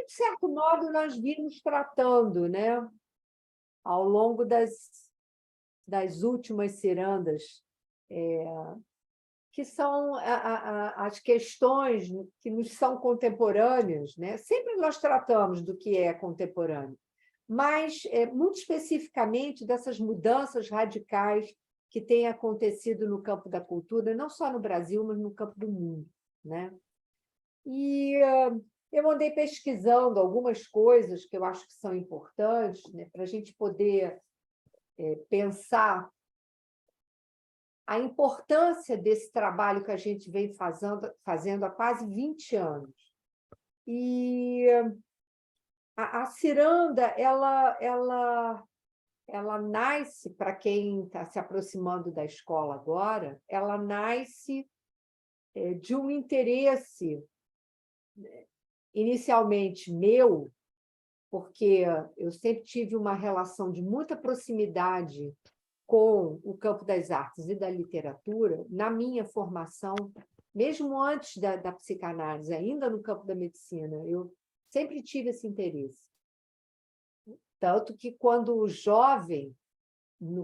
de certo modo, nós vimos tratando, né, ao longo das últimas cirandas, que são as questões que nos são contemporâneas, né? Sempre nós tratamos do que é contemporâneo, mas, muito especificamente, dessas mudanças radicais que têm acontecido no campo da cultura, não só no Brasil, mas no campo do mundo, né? E eu andei pesquisando algumas coisas que eu acho que são importantes, né, para a gente poder pensar a importância desse trabalho que a gente vem fazendo há quase 20 anos. E a ciranda, ela nasce, para quem está se aproximando da escola agora, ela nasce de um interesse, inicialmente meu, porque eu sempre tive uma relação de muita proximidade com o campo das artes e da literatura, na minha formação, mesmo antes da psicanálise, ainda no campo da medicina, eu sempre tive esse interesse. Tanto que, quando jovem,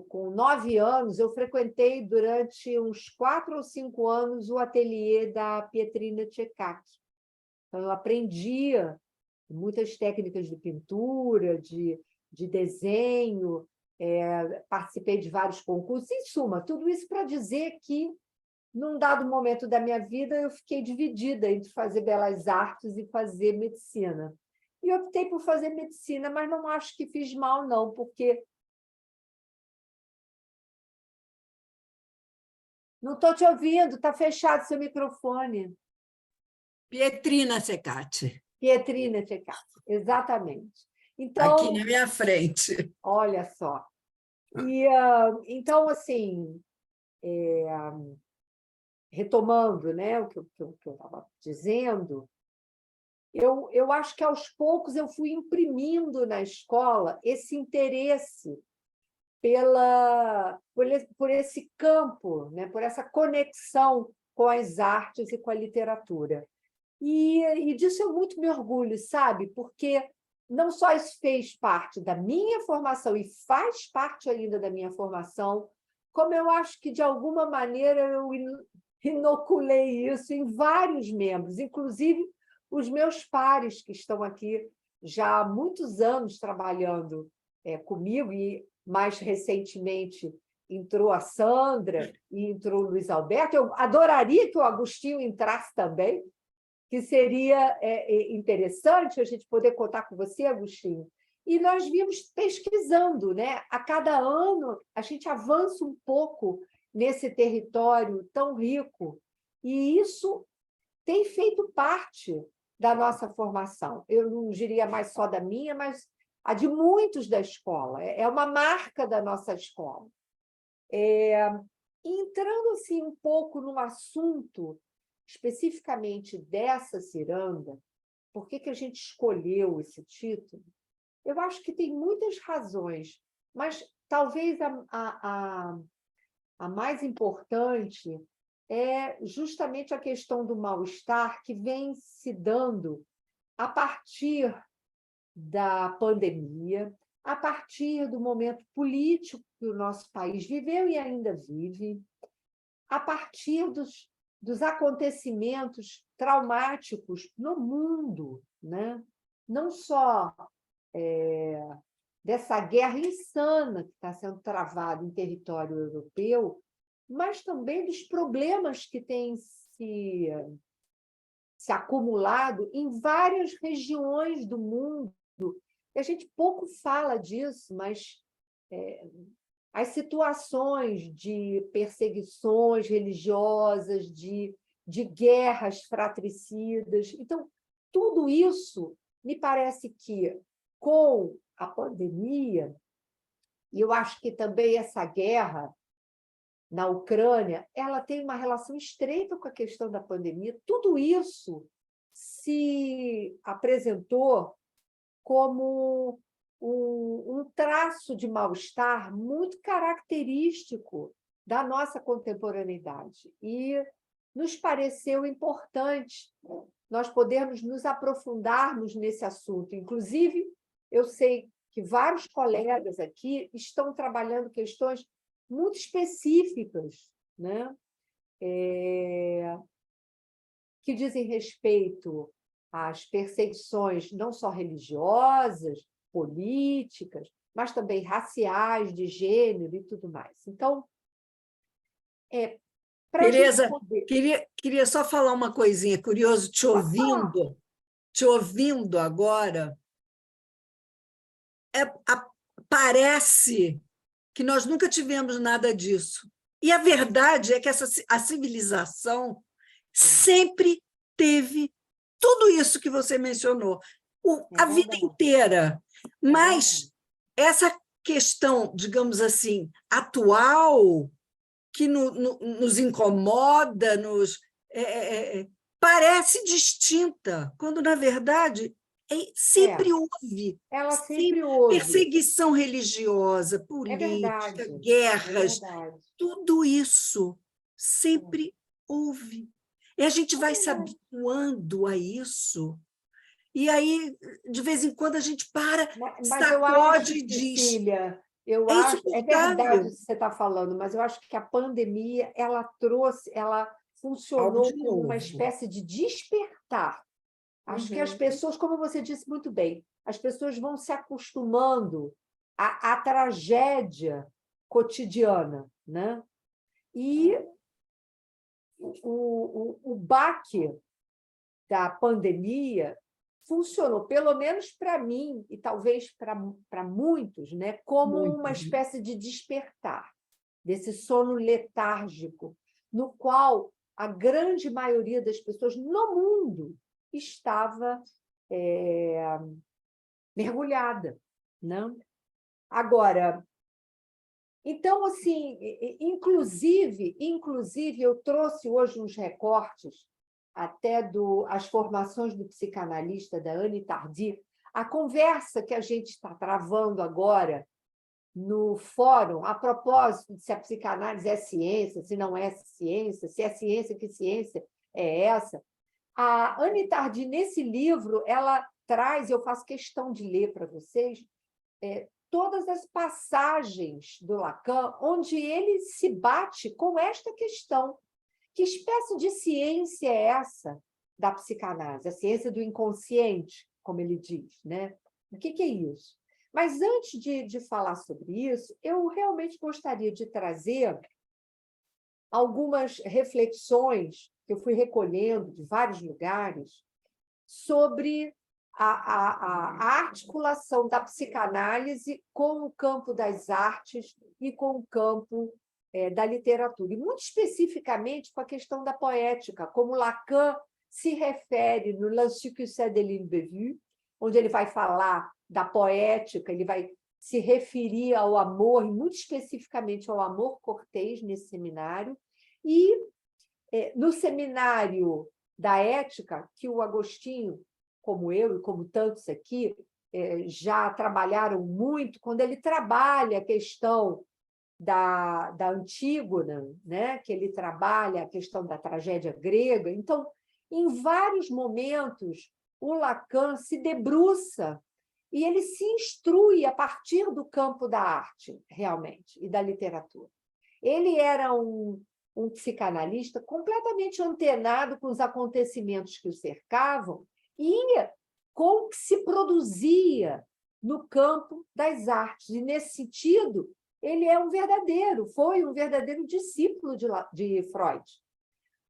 com 9 anos, eu frequentei durante uns 4 ou 5 anos o ateliê da Pietrina Tchekak. Então, eu aprendia muitas técnicas de pintura, de desenho, participei de vários concursos. Em suma, tudo isso para dizer que, num dado momento da minha vida, eu fiquei dividida entre fazer belas artes e fazer medicina. E optei por fazer medicina, mas não acho que fiz mal, não, porque... Não estou te ouvindo, está fechado seu microfone. Pietrina Secati. Pietrina Tchekak, exatamente. Então, aqui na minha frente. olha só. E, então, assim, retomando, né, o que eu estava dizendo, eu acho que, aos poucos, eu fui imprimindo na escola esse interesse por esse campo, né, por essa conexão com as artes e com a literatura. E disso eu muito me orgulho, sabe? Porque não só isso fez parte da minha formação e faz parte ainda da minha formação, como eu acho que, de alguma maneira, eu inoculei isso em vários membros, inclusive os meus pares, que estão aqui já há muitos anos trabalhando comigo, e mais recentemente entrou a Sandra e entrou o Luiz Alberto. Eu adoraria que o Agostinho entrasse também, que seria interessante a gente poder contar com você, Agostinho. E nós vimos pesquisando, né? A cada ano a gente avança um pouco nesse território tão rico, e isso tem feito parte da nossa formação. Eu não diria mais só da minha, mas a de muitos da escola. É uma marca da nossa escola. Entrando assim um pouco no assunto especificamente dessa ciranda, por que a gente escolheu esse título? Eu acho que tem muitas razões, mas talvez a mais importante é justamente a questão do mal-estar que vem se dando a partir da pandemia, a partir do momento político que o nosso país viveu e ainda vive, a partir dos acontecimentos traumáticos no mundo, né? Não só dessa guerra insana que está sendo travada em território europeu, mas também dos problemas que têm se acumulado em várias regiões do mundo. E a gente pouco fala disso, mas as situações de perseguições religiosas, de guerras fratricidas. Então, tudo isso me parece que, com a pandemia, e eu acho que também essa guerra na Ucrânia, ela tem uma relação estreita com a questão da pandemia. Tudo isso se apresentou como um traço de mal-estar muito característico da nossa contemporaneidade. E nos pareceu importante nós podermos nos aprofundarmos nesse assunto. Inclusive, eu sei que vários colegas aqui estão trabalhando questões muito específicas, né? Que dizem respeito às perseguições não só religiosas, políticas, mas também raciais, de gênero e tudo mais. Então, para a gente Tereza, poder... queria só falar uma coisinha, curioso, Pode falar. te ouvindo agora, parece que nós nunca tivemos nada disso. E a verdade é que a civilização sempre teve tudo isso que você mencionou, a vida inteira. Mas essa questão, digamos assim, atual, que nos incomoda, parece distinta, quando, na verdade, sempre houve Ela sempre houve. perseguição religiosa, política, guerras, tudo isso sempre houve. E a gente vai se habituando a isso, e aí, de vez em quando, a gente sacode e diz... Cecília, eu é acho, é verdade insuportável. o que você está falando, mas eu acho que a pandemia ela funcionou Algo de como uma novo. espécie de despertar. Acho que as pessoas, como você disse muito bem, as pessoas vão se acostumando à tragédia cotidiana, né? E o baque da pandemia funcionou, pelo menos para mim, e talvez para muitos, né, como uma espécie de despertar desse sono letárgico, no qual a grande maioria das pessoas no mundo estava mergulhada, né? Agora, então, assim, inclusive, eu trouxe hoje uns recortes até as formações do psicanalista da Anne Tardy, a conversa que a gente está travando agora no fórum, a propósito de se a psicanálise é ciência, se não é ciência, se é ciência, que ciência é essa. A Anne Tardy, nesse livro, ela traz, eu faço questão de ler para vocês, todas as passagens do Lacan, onde ele se bate com esta questão. Que espécie de ciência é essa da psicanálise? A ciência do inconsciente, como ele diz, né? O que é isso? Mas antes de falar sobre isso, eu realmente gostaria de trazer algumas reflexões que eu fui recolhendo de vários lugares sobre a articulação da psicanálise com o campo das artes e com o campo da literatura, e muito especificamente com a questão da poética, como Lacan se refere no L'Insuccès de l'Imbévu, onde ele vai falar da poética, ele vai se referir ao amor, e muito especificamente ao amor cortês nesse seminário, e no seminário da ética, que o Agostinho, como eu e como tantos aqui, já trabalharam muito, quando ele trabalha a questão da Antígona, né? Que ele trabalha a questão da tragédia grega. Então, em vários momentos, o Lacan se debruça e ele se instrui a partir do campo da arte, realmente, e da literatura. Ele era um psicanalista completamente antenado com os acontecimentos que o cercavam e com o que se produzia no campo das artes. E, nesse sentido, ele foi um verdadeiro discípulo de Freud.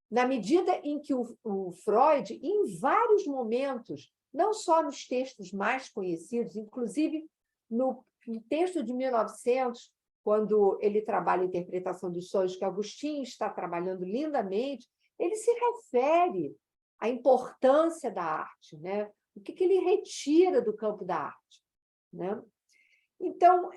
Na medida em que o Freud, em vários momentos, não só nos textos mais conhecidos, inclusive no texto de 1900, quando ele trabalha a interpretação dos sonhos, que Agostinho está trabalhando lindamente, ele se refere à importância da arte, né? O que ele retira do campo da arte, né? Então,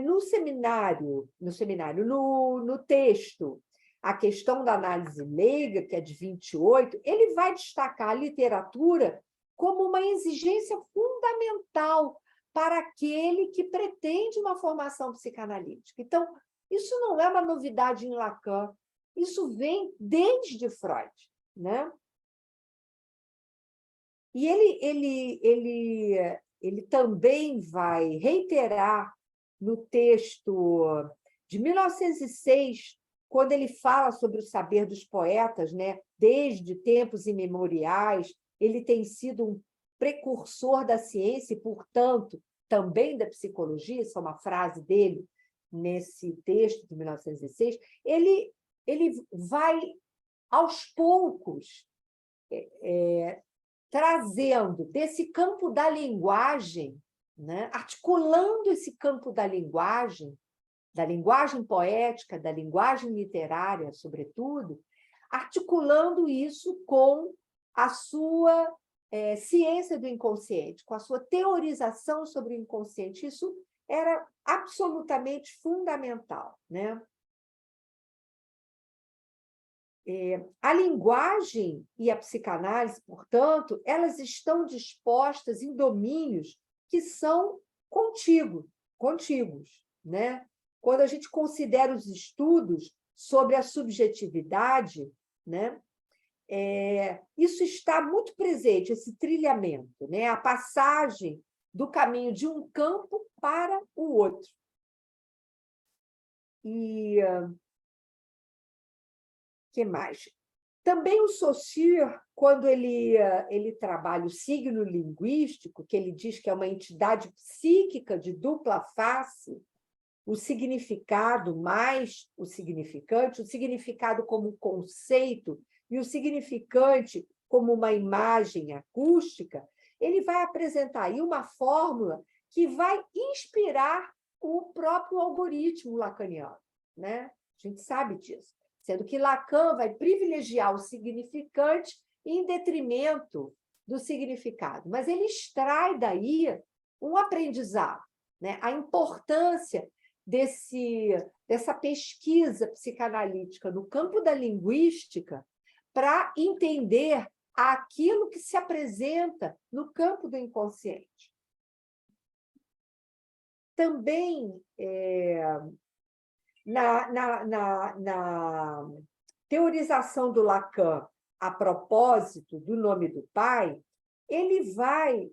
no seminário, no texto, a questão da análise leiga, que é de 28, ele vai destacar a literatura como uma exigência fundamental para aquele que pretende uma formação psicanalítica. Então, isso não é uma novidade em Lacan, isso vem desde Freud. né? E ele também vai reiterar no texto de 1906, quando ele fala sobre o saber dos poetas, né? Desde tempos imemoriais, ele tem sido um precursor da ciência e, portanto, também da psicologia, essa é uma frase dele nesse texto de 1906, ele vai, aos poucos, trazendo desse campo da linguagem, né? Articulando esse campo da linguagem poética, da linguagem literária, sobretudo, articulando isso com a sua ciência do inconsciente, com a sua teorização sobre o inconsciente. Isso era absolutamente fundamental, né? A linguagem e a psicanálise, portanto, elas estão dispostas em domínios que são contíguos, né? Quando a gente considera os estudos sobre a subjetividade, né? Isso está muito presente, esse trilhamento, né? A passagem do caminho de um campo para o outro. E que mais? Também o Saussure, quando ele trabalha o signo linguístico, que ele diz que é uma entidade psíquica de dupla face, o significado mais o significado como conceito e o significante como uma imagem acústica, ele vai apresentar aí uma fórmula que vai inspirar o próprio algoritmo lacaniano, né? A gente sabe disso. Sendo que Lacan vai privilegiar o significante em detrimento do significado. Mas ele extrai daí um aprendizado, né? A importância dessa pesquisa psicanalítica no campo da linguística para entender aquilo que se apresenta no campo do inconsciente. Também, na teorização do Lacan a propósito do nome do pai, ele vai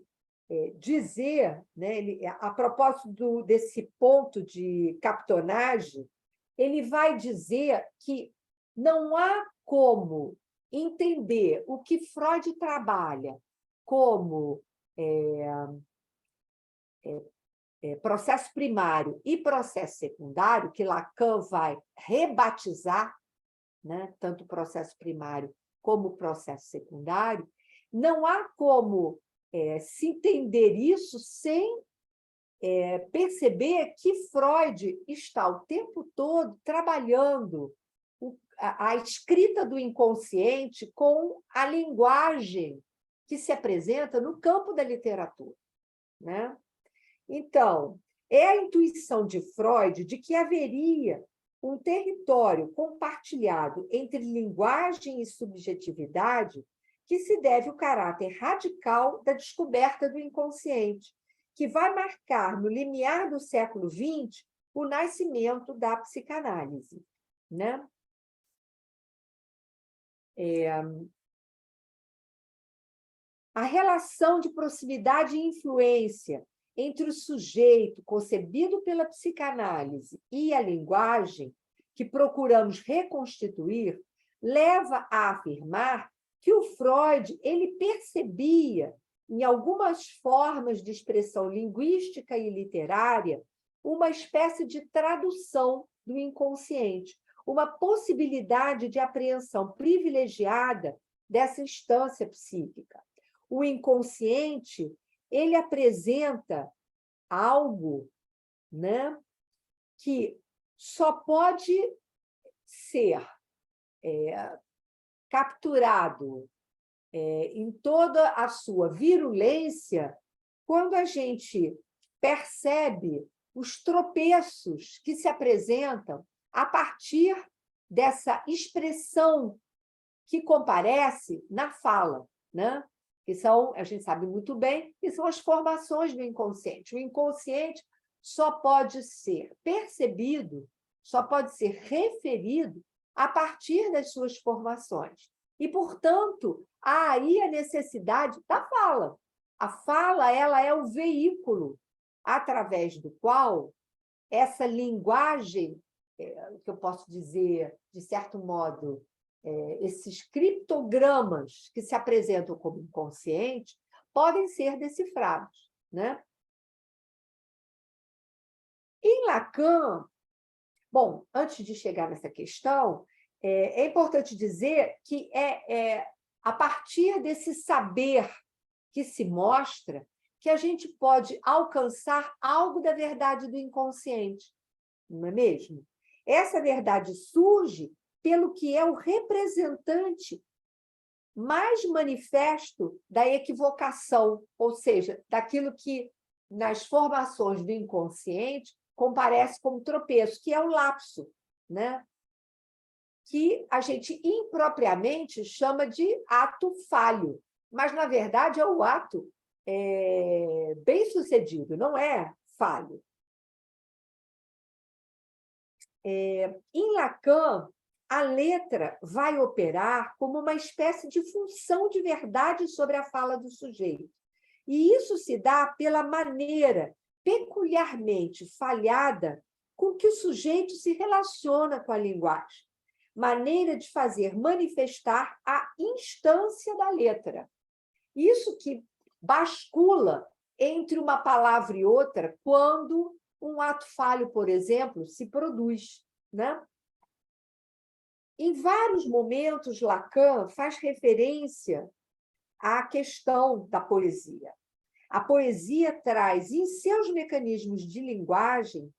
dizer, né, a propósito desse ponto de captonagem, ele vai dizer que não há como entender o que Freud trabalha como processo primário e processo secundário, que Lacan vai rebatizar, né, tanto o processo primário como o processo secundário, não há como se entender isso sem perceber que Freud está o tempo todo trabalhando a escrita do inconsciente com a linguagem que se apresenta no campo da literatura, né? Então, é a intuição de Freud de que haveria um território compartilhado entre linguagem e subjetividade que se deve ao caráter radical da descoberta do inconsciente, que vai marcar, no limiar do século XX, o nascimento da psicanálise, né? A relação de proximidade e influência entre o sujeito concebido pela psicanálise e a linguagem que procuramos reconstituir leva a afirmar que o Freud ele percebia, em algumas formas de expressão linguística e literária, uma espécie de tradução do inconsciente, uma possibilidade de apreensão privilegiada dessa instância psíquica. O inconsciente ele apresenta algo, né, que só pode ser capturado em toda a sua virulência quando a gente percebe os tropeços que se apresentam a partir dessa expressão que comparece na fala, né? Que são, a gente sabe muito bem, que são as formações do inconsciente. O inconsciente só pode ser percebido, só pode ser referido a partir das suas formações. E, portanto, há aí a necessidade da fala. A fala, ela é o veículo através do qual essa linguagem, que eu posso dizer, de certo modo, esses criptogramas que se apresentam como inconsciente, podem ser decifrados, né? Em Lacan, bom, antes de chegar nessa questão, é importante dizer que a partir desse saber que se mostra que a gente pode alcançar algo da verdade do inconsciente, não é mesmo? Essa verdade surge pelo que é o representante mais manifesto da equivocação, ou seja, daquilo que, nas formações do inconsciente, comparece como tropeço, que é o lapso, né? Que a gente impropriamente chama de ato falho, mas, na verdade, é o ato bem-sucedido, não é falho. Em Lacan, a letra vai operar como uma espécie de função de verdade sobre a fala do sujeito. E isso se dá pela maneira peculiarmente falhada com que o sujeito se relaciona com a linguagem, maneira de fazer manifestar a instância da letra. Isso que bascula entre uma palavra e outra quando um ato falho, por exemplo, se produz, né? Em vários momentos, Lacan faz referência à questão da poesia. A poesia traz, em seus mecanismos de linguagem,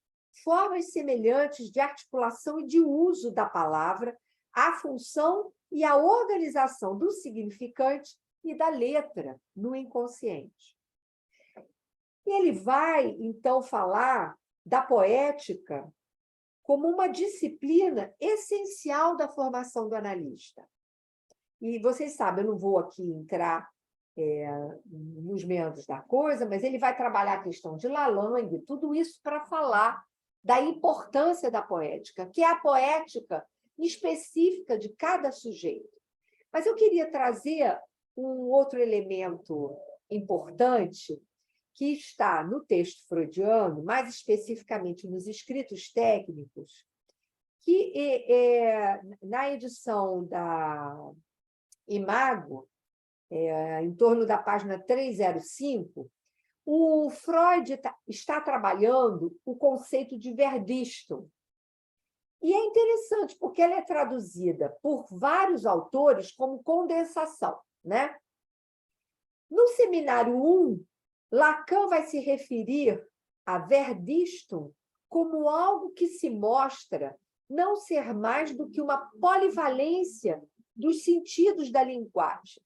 formas semelhantes de articulação e de uso da palavra, a função e a organização do significante e da letra no inconsciente. E ele vai, então, falar da poética como uma disciplina essencial da formação do analista. E vocês sabem, eu não vou aqui entrar nos meandros da coisa, mas ele vai trabalhar a questão de Lalande, tudo isso para falar da importância da poética, que é a poética específica de cada sujeito. Mas eu queria trazer um outro elemento importante que está no texto freudiano, mais especificamente nos escritos técnicos, que na edição da Imago, em torno da página 305, o Freud está trabalhando o conceito de Verdichtung. E é interessante, porque ela é traduzida por vários autores como condensação, né? No seminário 1, Lacan vai se referir a Verdichtung como algo que se mostra não ser mais do que uma polivalência dos sentidos da linguagem.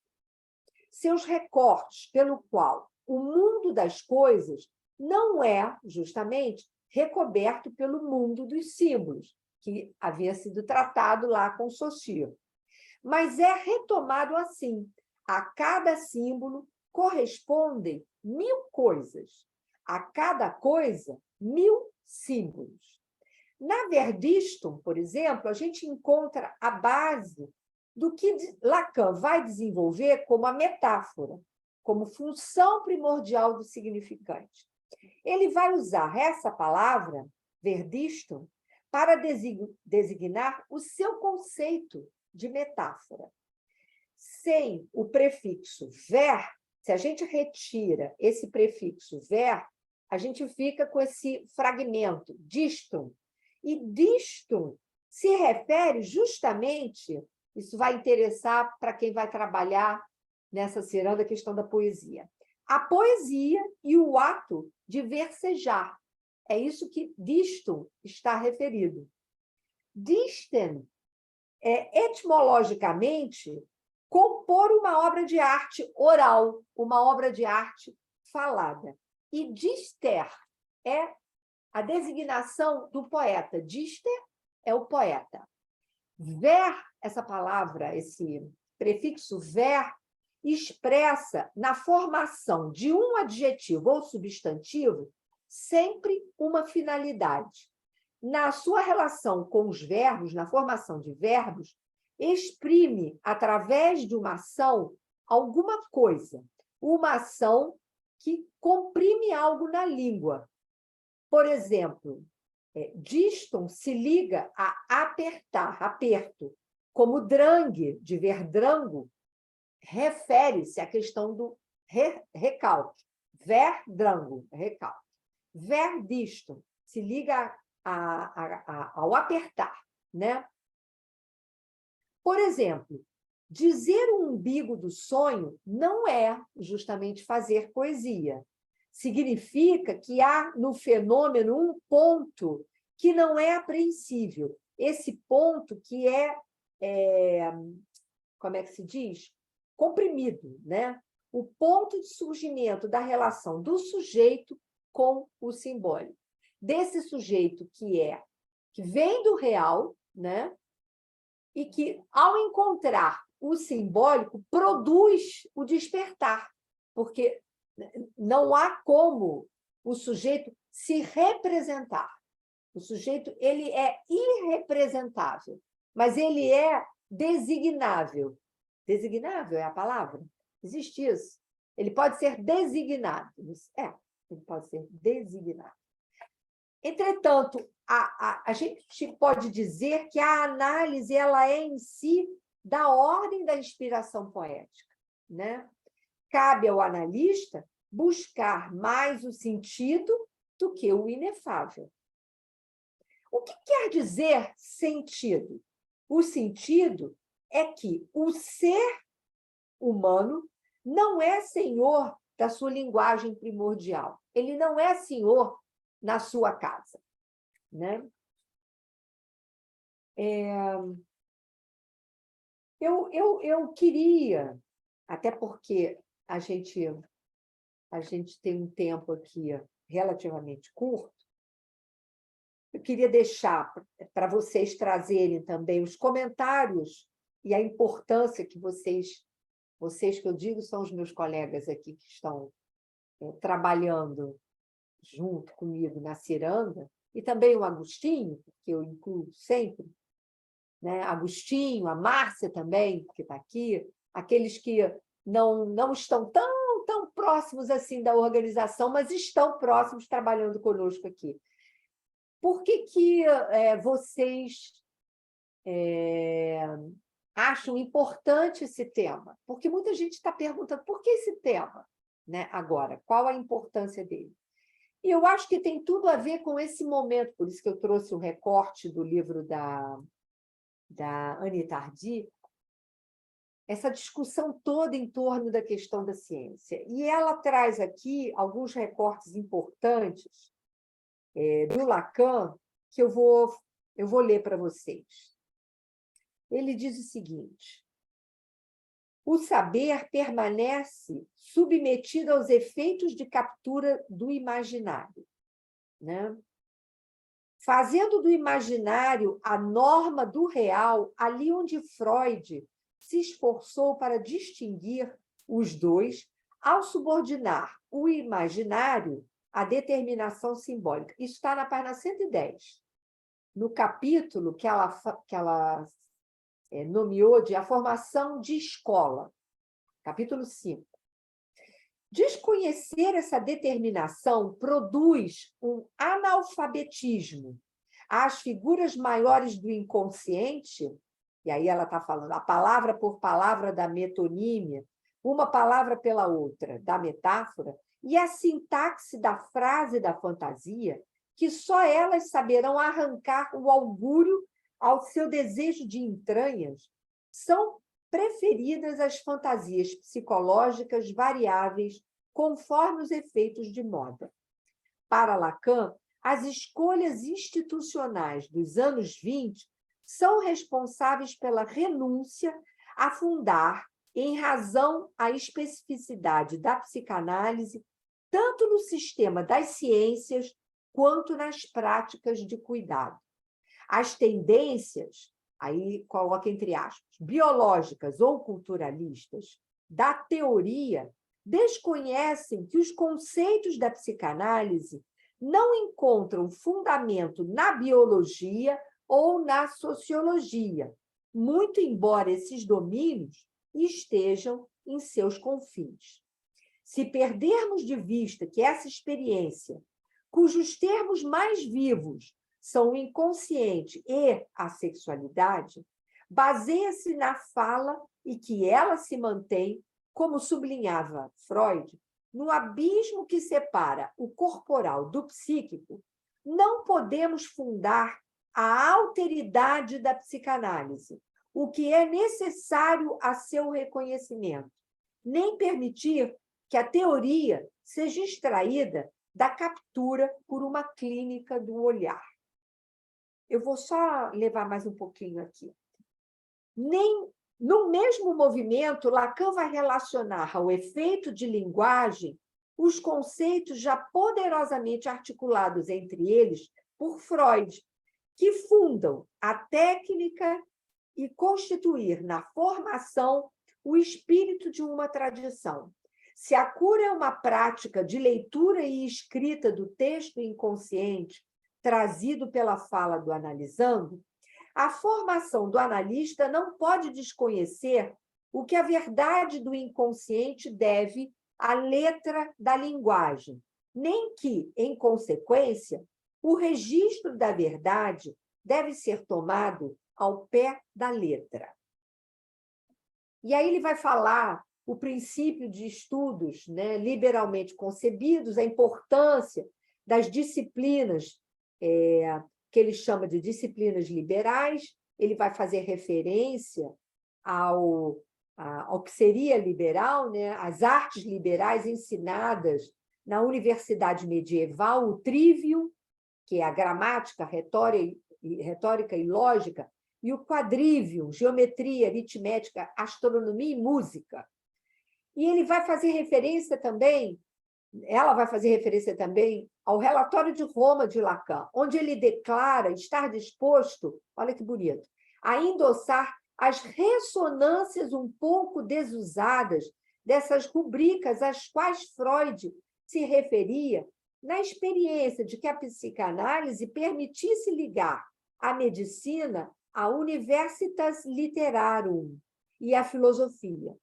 Seus recortes, pelo qual o mundo das coisas não é, justamente, recoberto pelo mundo dos símbolos, que havia sido tratado lá com Saussure, mas é retomado assim. A cada símbolo correspondem 1000 coisas, a cada coisa 1000 símbolos. Na Verdichtung, por exemplo, a gente encontra a base do que Lacan vai desenvolver como a metáfora, como função primordial do significante. Ele vai usar essa palavra, Verdichtung, para designar o seu conceito de metáfora. Sem o prefixo ver, se a gente retira esse prefixo ver, a gente fica com esse fragmento, dichtung. E dichtung se refere justamente, isso vai interessar para quem vai trabalhar nessa ciranda a questão da poesia. A poesia e o ato de versejar. É isso que dichtung está referido. Dichten é, etimologicamente, compor uma obra de arte oral, uma obra de arte falada. E dichter é a designação do poeta. Dichter é o poeta. Ver, essa palavra, esse prefixo ver, expressa na formação de um adjetivo ou substantivo sempre uma finalidade. Na sua relação com os verbos, na formação de verbos, exprime, através de uma ação, alguma coisa. Uma ação que comprime algo na língua. Por exemplo, diston se liga a apertar, aperto, como drang, de ver drango, refere-se à questão do recalque. Ver drango, recalque. Ver diston se liga ao apertar, né? Por exemplo, dizer o umbigo do sonho não é justamente fazer poesia. Significa que há no fenômeno um ponto que não é apreensível. Esse ponto que como é que se diz? Comprimido, né? O ponto de surgimento da relação do sujeito com o simbólico. Desse sujeito que vem do real, né? E que, ao encontrar o simbólico, produz o despertar, porque não há como o sujeito se representar. O sujeito ele é irrepresentável, mas ele é designável. Designável é a palavra? Existe isso. Ele pode ser designado. Ele pode ser designado. Entretanto, a gente pode dizer que a análise ela é em si da ordem da inspiração poética, né? Cabe ao analista buscar mais o sentido do que o inefável. O que quer dizer sentido? O sentido é que o ser humano não é senhor da sua linguagem primordial. Ele não é senhor na sua casa, né? Eu queria, até porque a gente tem um tempo aqui relativamente curto, eu queria deixar para vocês trazerem também os comentários e a importância que vocês que eu digo são os meus colegas aqui que estão trabalhando junto comigo na ciranda, e também o Agostinho, que eu incluo sempre, né? Agostinho, a Márcia também, que está aqui, aqueles que não estão tão próximos assim da organização, mas estão próximos trabalhando conosco aqui. Por que vocês acham importante esse tema? Porque muita gente está perguntando por que esse tema, né? Agora, qual a importância dele? E eu acho que tem tudo a ver com esse momento, por isso que eu trouxe o recorte do livro da Annie Tardy, essa discussão toda em torno da questão da ciência. E ela traz aqui alguns recortes importantes do Lacan, que eu vou ler para vocês. Ele diz o seguinte: o saber permanece submetido aos efeitos de captura do imaginário, né? Fazendo do imaginário a norma do real, ali onde Freud se esforçou para distinguir os dois, ao subordinar o imaginário à determinação simbólica. Isso está na página 110, no capítulo que ela nomeou de A Formação de Escola, capítulo 5. Desconhecer essa determinação produz um analfabetismo às figuras maiores do inconsciente, e aí ela está falando a palavra por palavra da metonímia, uma palavra pela outra da metáfora, e a sintaxe da frase da fantasia, que só elas saberão arrancar o augúrio ao seu desejo de entranhas, são preferidas as fantasias psicológicas variáveis conforme os efeitos de moda. Para Lacan, as escolhas institucionais dos anos 20 são responsáveis pela renúncia a fundar, em razão à especificidade da psicanálise, tanto no sistema das ciências quanto nas práticas de cuidado. As tendências, aí coloca entre aspas, biológicas ou culturalistas, da teoria, desconhecem que os conceitos da psicanálise não encontram fundamento na biologia ou na sociologia, muito embora esses domínios estejam em seus confins. Se perdermos de vista que essa experiência, cujos termos mais vivos são o inconsciente e a sexualidade, baseia-se na fala e que ela se mantém, como sublinhava Freud, no abismo que separa o corporal do psíquico, não podemos fundar a alteridade da psicanálise, o que é necessário a seu reconhecimento, nem permitir que a teoria seja extraída da captura por uma clínica do olhar. Eu vou só levar mais um pouquinho aqui. Nem no mesmo movimento, Lacan vai relacionar ao efeito de linguagem os conceitos já poderosamente articulados entre eles por Freud, que fundam a técnica e constituir na formação o espírito de uma tradição. Se a cura é uma prática de leitura e escrita do texto inconsciente trazido pela fala do analisando, a formação do analista não pode desconhecer o que a verdade do inconsciente deve à letra da linguagem, nem que, em consequência, o registro da verdade deve ser tomado ao pé da letra. E aí ele vai falar o princípio de estudos, né, liberalmente concebidos, a importância das disciplinas, que ele chama de disciplinas liberais. Ele vai fazer referência ao que seria liberal, né, as artes liberais ensinadas na universidade medieval, o trivium, que é a gramática, retórica e lógica, e o quadrivium, geometria, aritmética, astronomia e música. E ele vai fazer referência também, ela vai fazer referência também ao relatório de Roma de Lacan, onde ele declara estar disposto, olha que bonito, a endossar as ressonâncias um pouco desusadas dessas rubricas às quais Freud se referia na experiência de que a psicanálise permitisse ligar a medicina à universitas literarum e à filosofia.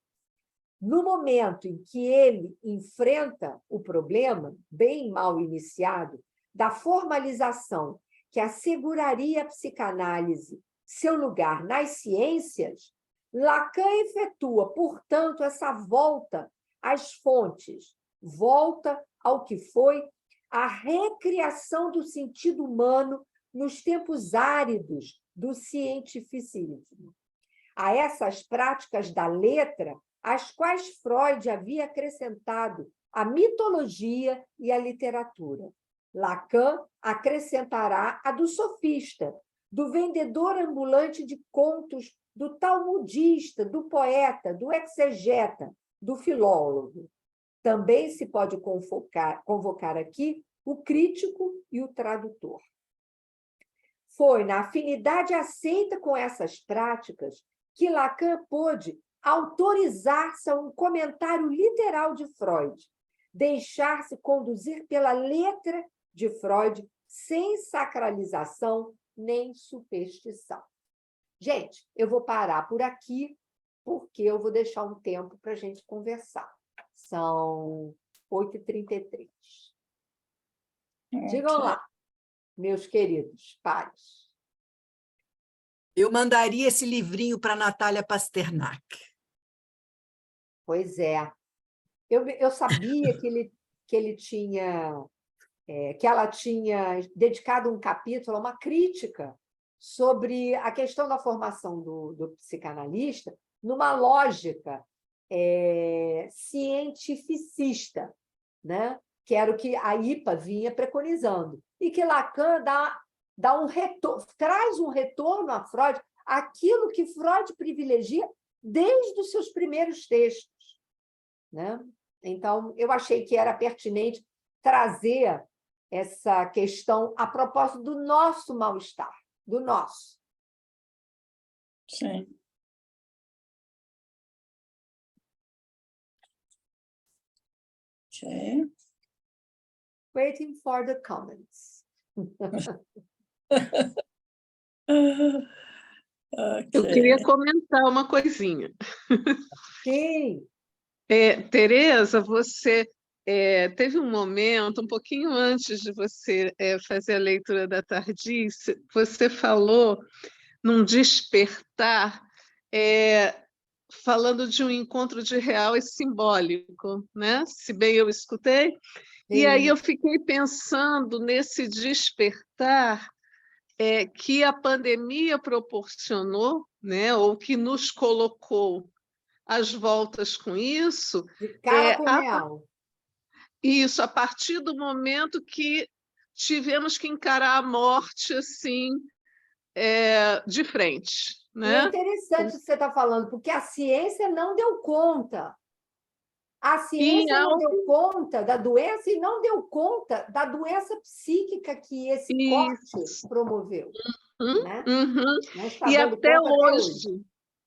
No momento em que ele enfrenta o problema, bem mal iniciado, da formalização que asseguraria à psicanálise seu lugar nas ciências, Lacan efetua, portanto, essa volta às fontes, volta ao que foi a recriação do sentido humano nos tempos áridos do cientificismo. A essas práticas da letra, às quais Freud havia acrescentado a mitologia e a literatura. Lacan acrescentará a do sofista, do vendedor ambulante de contos, do talmudista, do poeta, do exegeta, do filólogo. Também se pode convocar aqui o crítico e o tradutor. Foi na afinidade aceita com essas práticas que Lacan pôde autorizar-se a um comentário literal de Freud, deixar-se conduzir pela letra de Freud sem sacralização nem superstição. Gente, eu vou parar por aqui, porque eu vou deixar um tempo para a gente conversar. São 8h33. Digam lá, meus queridos pares. Eu mandaria esse livrinho para Natália Pasternak. Pois é. Eu sabia que ele tinha, que ela tinha dedicado um capítulo a uma crítica sobre a questão da formação do psicanalista numa lógica cientificista, né? Que era o que a IPA vinha preconizando. E que Lacan traz um retorno a Freud, aquilo que Freud privilegia desde os seus primeiros textos, né? Então, eu achei que era pertinente trazer essa questão a propósito do nosso mal-estar, do nosso. Sim. Okay. Waiting for the comments. Eu queria comentar uma coisinha. Sim. Tereza, você teve um momento, um pouquinho antes de você fazer a leitura da Tardice, você falou num despertar, falando de um encontro de real e simbólico, né? Se bem eu escutei. Sim. E aí eu fiquei pensando nesse despertar que a pandemia proporcionou, né? Ou que nos colocou às voltas com isso. De cara com o real. Isso, a partir do momento que tivemos que encarar a morte assim, de frente. E é Né? interessante o que você está falando, porque a ciência não deu conta. A ciência não deu conta da doença e não deu conta da doença psíquica que esse corte promoveu. Né? Não está E dando até conta hoje.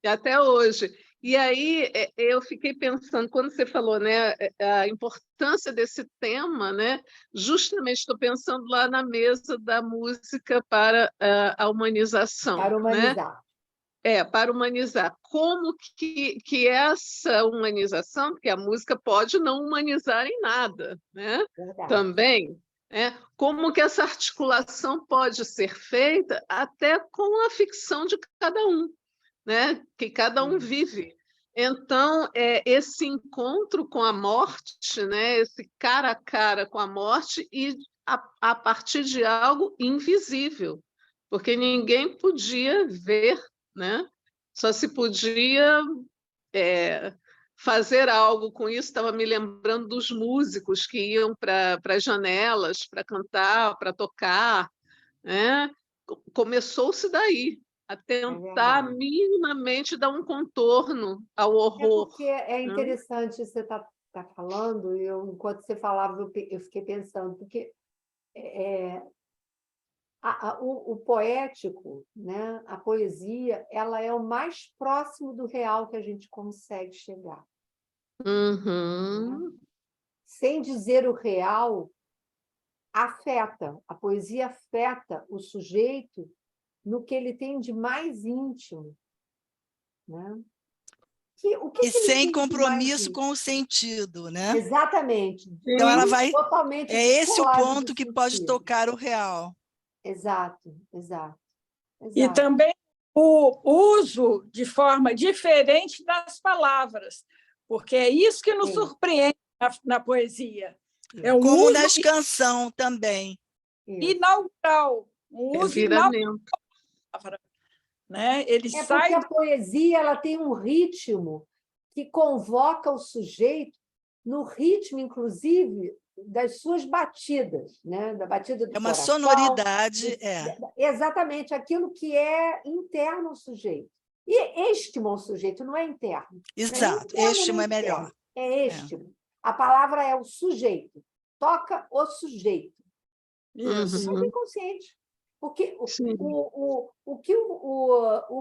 Até hoje. E aí eu fiquei pensando, quando você falou, né, a importância desse tema, né, justamente estou pensando lá na mesa da música para a humanização. Para humanizar. Né? Para humanizar. Como que essa humanização, porque a música pode não humanizar em nada, né? Também. Como que essa articulação pode ser feita até com a ficção de cada um, né? Que cada um vive. Então, esse encontro com a morte, né? Esse cara a cara com a morte e a partir de algo invisível, porque ninguém podia ver, né? Só se podia fazer algo com isso. Estava me lembrando dos músicos que iam para as janelas para cantar, para tocar. Né? Começou-se daí, a tentar minimamente dar um contorno ao horror. Porque é interessante você tá falando, e enquanto você falava, eu fiquei pensando, porque o poético, né? A poesia, ela é o mais próximo do real que a gente consegue chegar. Né? Sem dizer o real, afeta. A poesia afeta o sujeito no que ele tem de mais íntimo. Né? E sem compromisso com o sentido, né? Exatamente. Então ela vai. Totalmente esse o ponto que pode tocar o real. Exato, exato. E também o uso de forma diferente das palavras, porque é isso que nos surpreende na poesia. É um como uso nas canções também. Inaugural, um uso inaugural. Né? Ele sai porque a poesia ela tem um ritmo que convoca o sujeito no ritmo, inclusive, das suas batidas, né? Da batida do uma coração, sonoridade. Exatamente, aquilo que é interno ao sujeito. E estimo ao sujeito, não é interno. Exato, estimo é melhor. É estimo. A palavra é o sujeito. Toca o sujeito. Isso é inconsciente. Porque o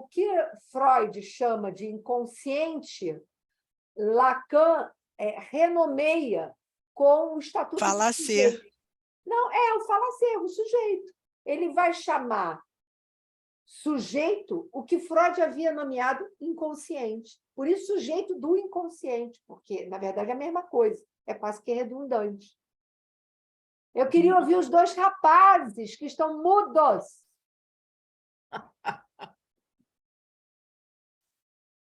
que Freud chama de inconsciente, Lacan renomeia com o estatuto do sujeito. Não, o falacer, o sujeito. Ele vai chamar sujeito o que Freud havia nomeado inconsciente. Por isso, sujeito do inconsciente, porque, na verdade, é a mesma coisa. É quase que redundante. Eu queria ouvir os dois rapazes que estão mudos.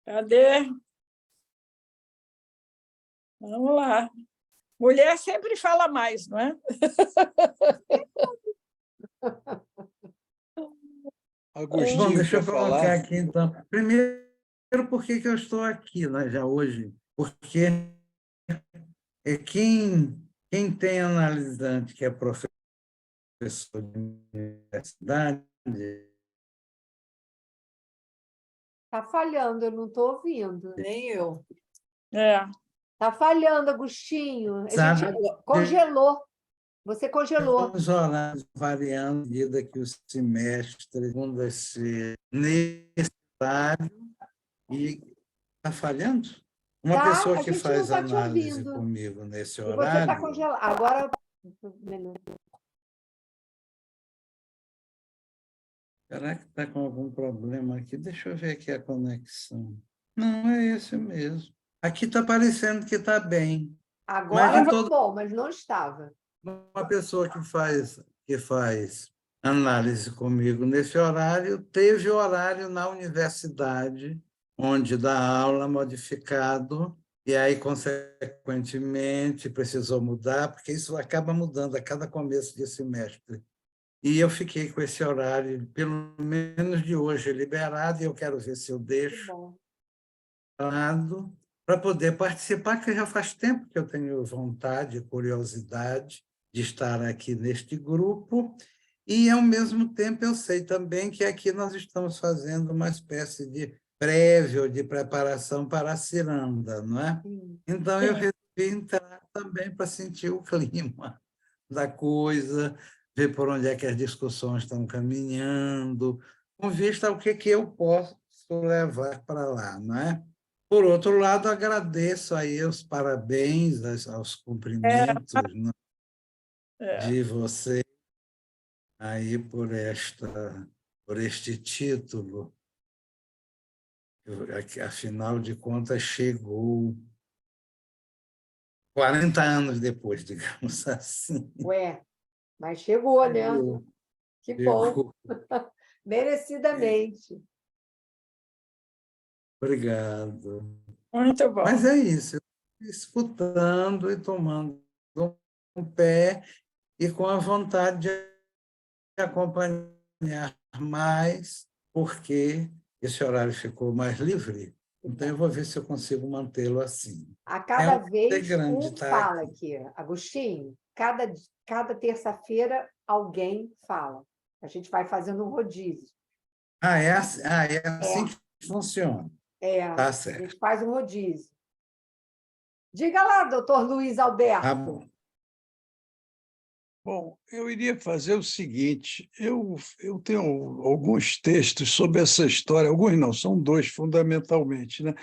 Cadê? Vamos lá. Mulher sempre fala mais, não é? Agostinho, bom, deixa eu colocar aqui, então. Primeiro, por que eu estou aqui, né, já hoje? Porque quem tem analisante, que é professor de universidade... Está falhando, eu não estou ouvindo. Nem eu. Está falhando, Agostinho. A gente congelou. Você congelou. Os horários variando à medida que o semestre vai ser necessário e está falhando. Uma pessoa que faz análise comigo nesse horário... E você está congelado. Agora... Será que está com algum problema aqui? Deixa eu ver aqui a conexão. Não, é esse mesmo. Aqui está parecendo que está bem. Agora está bom, mas não estava. Uma pessoa que faz análise comigo nesse horário, teve horário na universidade, onde dá aula modificado, e aí, consequentemente, precisou mudar, porque isso acaba mudando a cada começo de semestre. E eu fiquei com esse horário, pelo menos de hoje, liberado, e eu quero ver se eu deixo para poder participar, que já faz tempo que eu tenho vontade, curiosidade de estar aqui neste grupo, e, ao mesmo tempo, eu sei também que aqui nós estamos fazendo uma espécie de prévio de preparação para a ciranda, não é? Então, eu resolvi entrar também para sentir o clima da coisa, ver por onde é que as discussões estão caminhando, com vista ao que eu posso levar para lá, não é? Por outro lado, agradeço aí os parabéns, aos cumprimentos, né, de você aí por este título, que, afinal de contas, chegou 40 anos depois, digamos assim. Ué, mas chegou, né? Que bom. Chegou. Merecidamente. Obrigado. Muito bom. Mas é isso, escutando e tomando um pé e com a vontade de acompanhar mais, porque esse horário ficou mais livre. Então, eu vou ver se eu consigo mantê-lo assim. A cada vez grande, um tá? fala aqui. Agostinho, cada terça-feira alguém fala. A gente vai fazendo um rodízio. É assim que funciona. Tá certo. A gente faz um rodízio. Diga lá, doutor Luiz Alberto. Tá bom. Bom, eu iria fazer o seguinte, eu tenho alguns textos sobre essa história, alguns não, são dois fundamentalmente, né?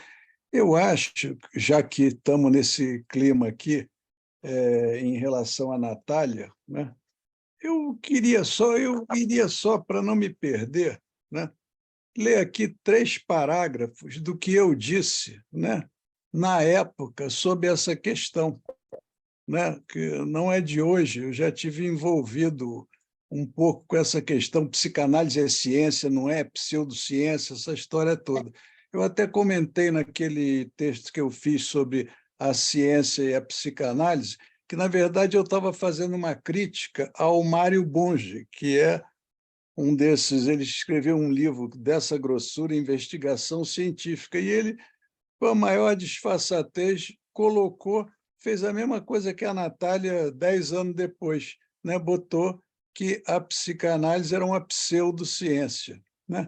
Eu acho, já que estamos nesse clima aqui, em relação à Natália, né? Eu iria só, para não me perder, né, ler aqui 3 parágrafos do que eu disse, né, na época sobre essa questão, né, que não é de hoje, eu já tive envolvido um pouco com essa questão, psicanálise é ciência, não é pseudociência, essa história toda. Eu até comentei naquele texto que eu fiz sobre a ciência e a psicanálise, que, na verdade, eu estava fazendo uma crítica ao Mário Bunge, que é um desses, ele escreveu um livro dessa grossura, Investigação Científica, e ele, com a maior disfarçatez, fez a mesma coisa que a Natália 10 anos depois, né? Botou que a psicanálise era uma pseudociência, né?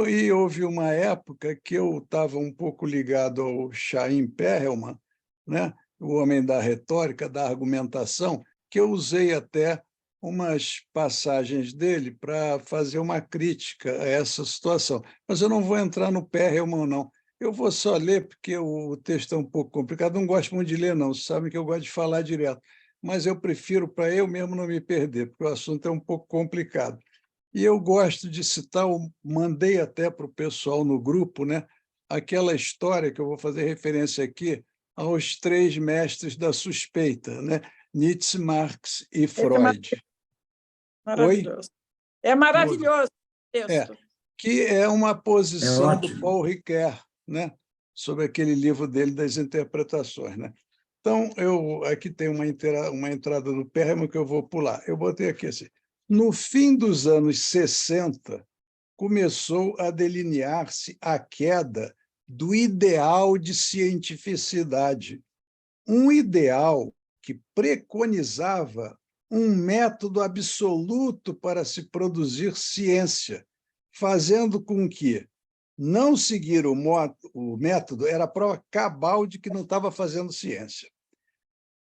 E houve uma época que eu estava um pouco ligado ao Chaim Perelman, né? O homem da retórica, da argumentação, que eu usei até umas passagens dele para fazer uma crítica a essa situação. Mas eu não vou entrar no Perelman, não. Eu vou só ler, porque o texto é um pouco complicado. Não gosto muito de ler, não. Vocês sabem que eu gosto de falar direto. Mas eu prefiro, para eu mesmo não me perder, porque o assunto é um pouco complicado. E eu gosto de citar, mandei até para o pessoal no grupo, né, aquela história que eu vou fazer referência aqui aos 3 mestres da suspeita, né, Nietzsche, Marx e Freud. Maravilhoso. É maravilhoso o texto. Que é uma posição do Paul Ricoeur, né, sobre aquele livro dele das interpretações, né? Então, aqui tem uma entrada do Perelman que eu vou pular. Eu botei aqui assim: no fim dos anos 60, começou a delinear-se a queda do ideal de cientificidade, um ideal que preconizava um método absoluto para se produzir ciência, fazendo com que não seguir o método era a prova cabal de que não estava fazendo ciência.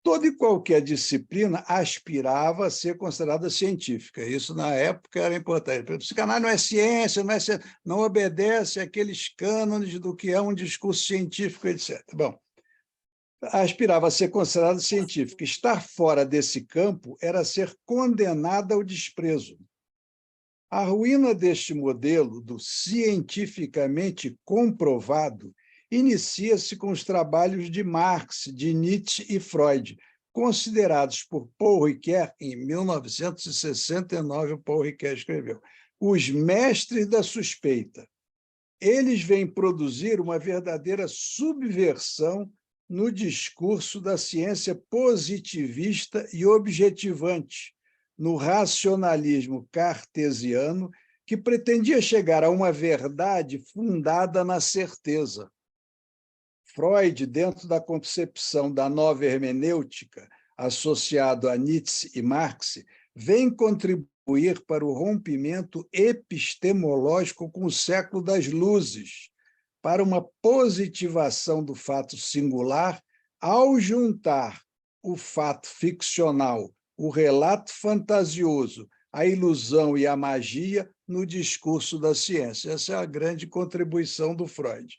Toda e qualquer disciplina aspirava a ser considerada científica. Isso, na época, era importante. A psicanálise não é ciência, não obedece àqueles cânones do que é um discurso científico, etc. Bom, aspirava a ser considerada científica. Estar fora desse campo era ser condenada ao desprezo. A ruína deste modelo do cientificamente comprovado inicia-se com os trabalhos de Marx, de Nietzsche e Freud, considerados por Paul Ricoeur, em 1969, o Paul Ricoeur escreveu, os mestres da suspeita. Eles vêm produzir uma verdadeira subversão no discurso da ciência positivista e objetivante, no racionalismo cartesiano, que pretendia chegar a uma verdade fundada na certeza. Freud, dentro da concepção da nova hermenêutica, associado a Nietzsche e Marx, vem contribuir para o rompimento epistemológico com o século das luzes, para uma positivação do fato singular, ao juntar o fato ficcional, o relato fantasioso, a ilusão e a magia no discurso da ciência. Essa é a grande contribuição do Freud.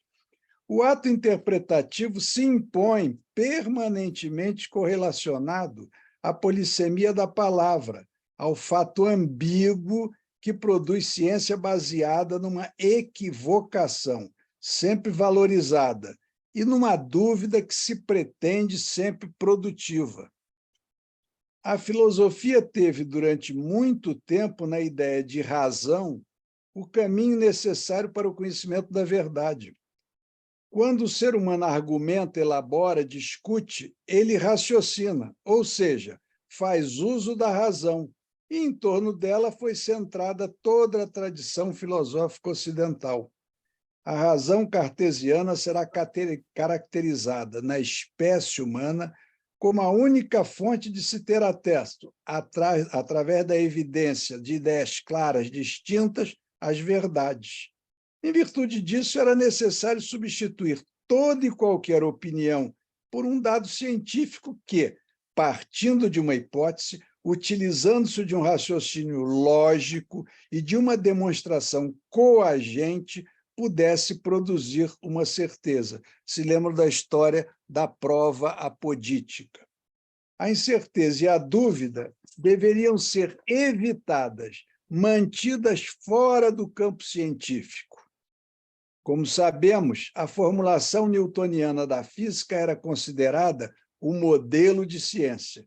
O ato interpretativo se impõe permanentemente correlacionado à polissemia da palavra, ao fato ambíguo que produz ciência baseada numa equivocação, sempre valorizada, e numa dúvida que se pretende sempre produtiva. A filosofia teve, durante muito tempo, na ideia de razão, o caminho necessário para o conhecimento da verdade. Quando o ser humano argumenta, elabora, discute, ele raciocina, ou seja, faz uso da razão, e em torno dela foi centrada toda a tradição filosófica ocidental. A razão cartesiana será caracterizada na espécie humana como a única fonte de se ter acesso, através da evidência de ideias claras, distintas, às verdades. Em virtude disso, era necessário substituir toda e qualquer opinião por um dado científico que, partindo de uma hipótese, utilizando-se de um raciocínio lógico e de uma demonstração coagente, pudesse produzir uma certeza. Se lembra da história da prova apodítica. A incerteza e a dúvida deveriam ser evitadas, mantidas fora do campo científico. Como sabemos, a formulação newtoniana da física era considerada o modelo de ciência.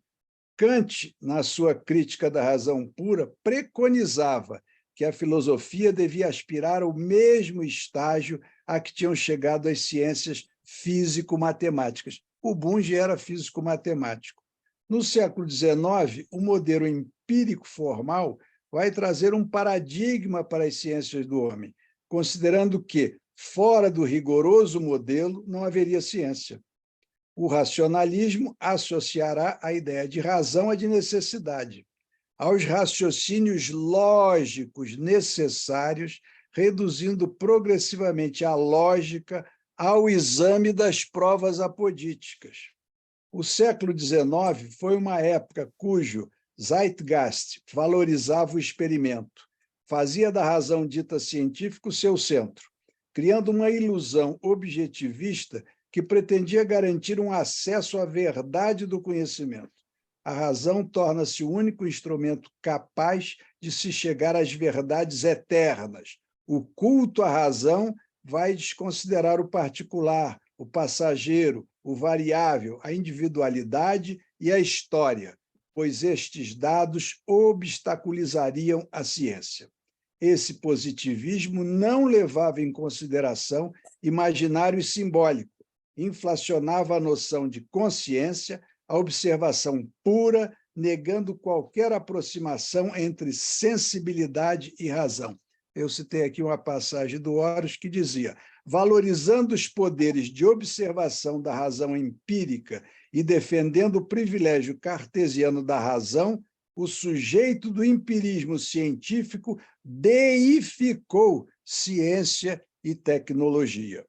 Kant, na sua crítica da razão pura, preconizava que a filosofia devia aspirar ao mesmo estágio a que tinham chegado as ciências físico-matemáticas. O Bunge era físico-matemático. No século XIX, o modelo empírico formal vai trazer um paradigma para as ciências do homem, considerando que, fora do rigoroso modelo, não haveria ciência. O racionalismo associará a ideia de razão à de necessidade, aos raciocínios lógicos necessários, reduzindo progressivamente a lógica ao exame das provas apodíticas. O século XIX foi uma época cujo Zeitgeist valorizava o experimento, fazia da razão dita científica o seu centro, criando uma ilusão objetivista que pretendia garantir um acesso à verdade do conhecimento. A razão torna-se o único instrumento capaz de se chegar às verdades eternas. O culto à razão vai desconsiderar o particular, o passageiro, o variável, a individualidade e a história, pois estes dados obstaculizariam a ciência. Esse positivismo não levava em consideração imaginário e simbólico, inflacionava a noção de consciência, a observação pura, negando qualquer aproximação entre sensibilidade e razão. Eu citei aqui uma passagem do Horos que dizia: valorizando os poderes de observação da razão empírica e defendendo o privilégio cartesiano da razão, o sujeito do empirismo científico deificou ciência e tecnologia.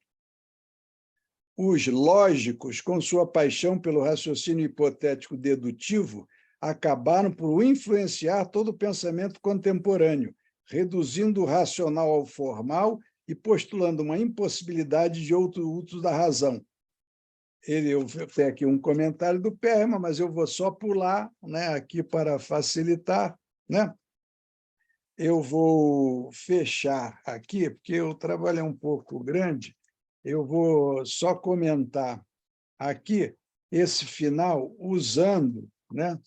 Os lógicos, com sua paixão pelo raciocínio hipotético dedutivo, acabaram por influenciar todo o pensamento contemporâneo, reduzindo o racional ao formal e postulando uma impossibilidade de outro uso da razão. Eu tenho aqui um comentário do Perman, mas eu vou só pular, né, aqui para facilitar, né? eu vou fechar aqui, porque o trabalho é um pouco grande. Eu vou só comentar aqui esse final usando, né,